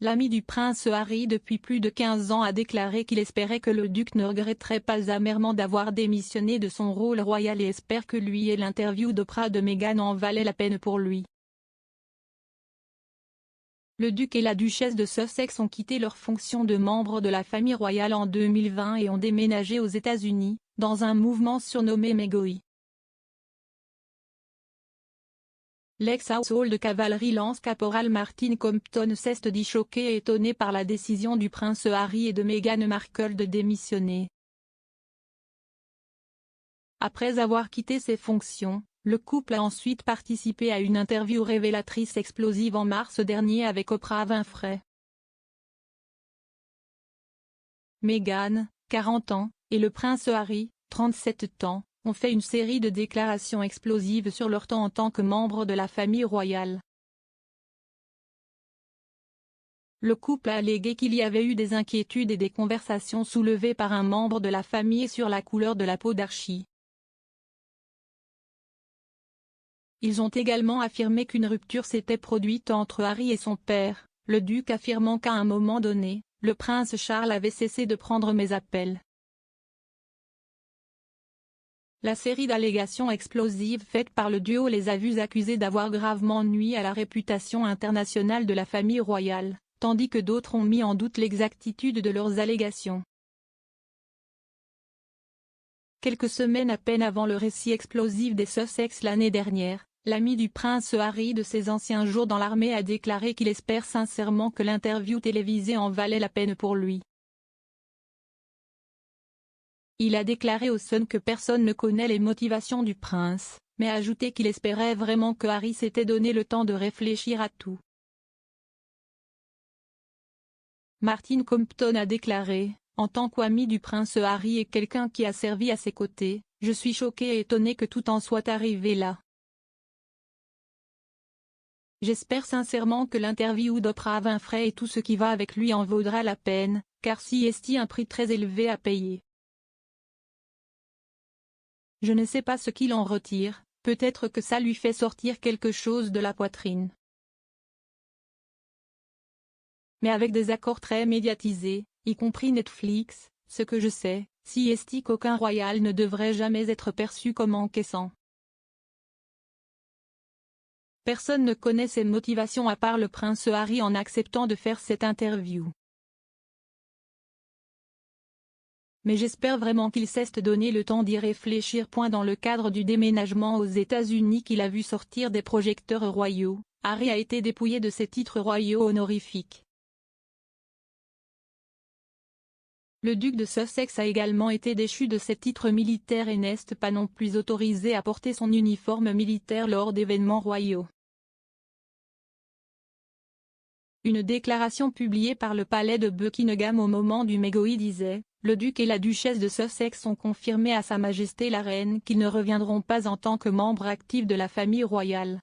l'ami du prince Harry depuis plus de 15 ans a déclaré qu'il espérait que le duc ne regretterait pas amèrement d'avoir démissionné de son rôle royal et espère que lui et l'interview d'Oprah de Meghan en valaient la peine pour lui. Le duc et la duchesse de Sussex ont quitté leurs fonctions de membres de la famille royale en 2020 et ont déménagé aux États-Unis, dans un mouvement surnommé Megoi. L'ex-household cavalry lance caporal Martin Compton s'est dit choqué et étonné par la décision du prince Harry et de Meghan Markle de démissionner. Après avoir quitté ses fonctions, le couple a ensuite participé à une interview révélatrice explosive en mars dernier avec Oprah Winfrey. Meghan, 40 ans, et le prince Harry, 37 ans, ont fait une série de déclarations explosives sur leur temps en tant que membres de la famille royale. Le couple a allégué qu'il y avait eu des inquiétudes et des conversations soulevées par un membre de la famille sur la couleur de la peau d'Archie. Ils ont également affirmé qu'une rupture s'était produite entre Harry et son père, le duc affirmant qu'à un moment donné, le prince Charles avait cessé de prendre mes appels. La série d'allégations explosives faites par le duo les a vus accusés d'avoir gravement nui à la réputation internationale de la famille royale, tandis que d'autres ont mis en doute l'exactitude de leurs allégations. Quelques semaines à peine avant le récit explosif des Sussex l'année dernière, l'ami du prince Harry de ses anciens jours dans l'armée a déclaré qu'il espère sincèrement que l'interview télévisée en valait la peine pour lui. Il a déclaré au Sun que personne ne connaît les motivations du prince, mais a ajouté qu'il espérait vraiment que Harry s'était donné le temps de réfléchir à tout. Martin Compton a déclaré, en tant qu'ami du prince Harry et quelqu'un qui a servi à ses côtés, je suis choqué et étonné que tout en soit arrivé là. J'espère sincèrement que l'interview d'Oprah Winfrey et tout ce qui va avec lui en vaudra la peine, car c'est un prix très élevé à payer. Je ne sais pas ce qu'il en retire, peut-être que ça lui fait sortir quelque chose de la poitrine. Mais avec des accords très médiatisés, y compris Netflix, ce que je sais, c'est qu'aucun royal ne devrait jamais être perçu comme encaissant. Personne ne connaît ses motivations à part le prince Harry en acceptant de faire cette interview. Mais j'espère vraiment qu'il s'est donné le temps d'y réfléchir. Dans le cadre du déménagement aux États-Unis qu'il a vu sortir des projecteurs royaux, Harry a été dépouillé de ses titres royaux honorifiques. Le duc de Sussex a également été déchu de ses titres militaires et n'est pas non plus autorisé à porter son uniforme militaire lors d'événements royaux. Une déclaration publiée par le palais de Buckingham au moment du Megoi disait « Le duc et la duchesse de Sussex ont confirmé à Sa Majesté la Reine qu'ils ne reviendront pas en tant que membres actifs de la famille royale. »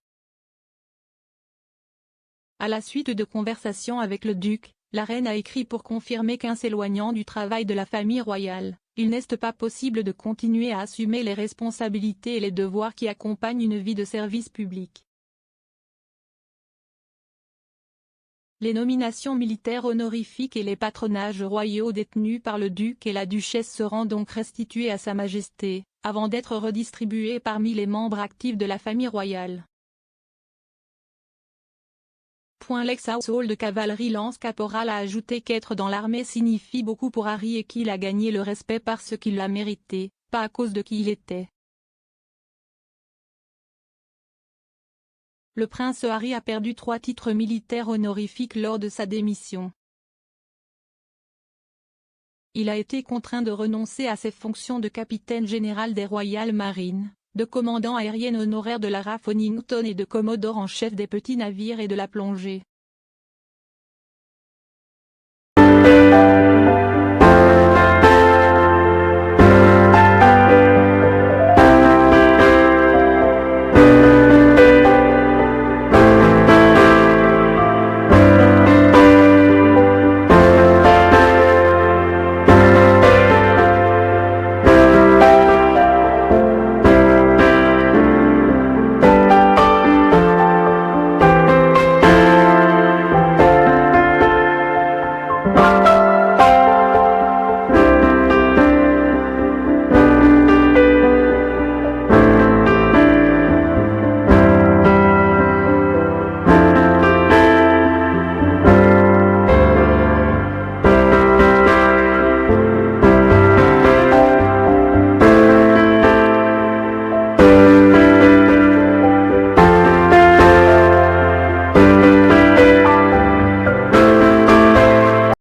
À la suite de conversations avec le duc, la reine a écrit pour confirmer qu'en s'éloignant du travail de la famille royale, il n'est pas possible de continuer à assumer les responsabilités et les devoirs qui accompagnent une vie de service public. Les nominations militaires honorifiques et les patronages royaux détenus par le duc et la duchesse seront donc restitués à Sa Majesté, avant d'être redistribués parmi les membres actifs de la famille royale. L'ex-household cavalry lance caporal a ajouté qu'être dans l'armée signifie beaucoup pour Harry et qu'il a gagné le respect parce qu'il l'a mérité, pas à cause de qui il était. Le prince Harry a perdu 3 titres militaires honorifiques lors de sa démission. Il a été contraint de renoncer à ses fonctions de capitaine général des Royal Marines, de commandant aérien honoraire de la RAF Wellington et de commodore en chef des petits navires et de la plongée.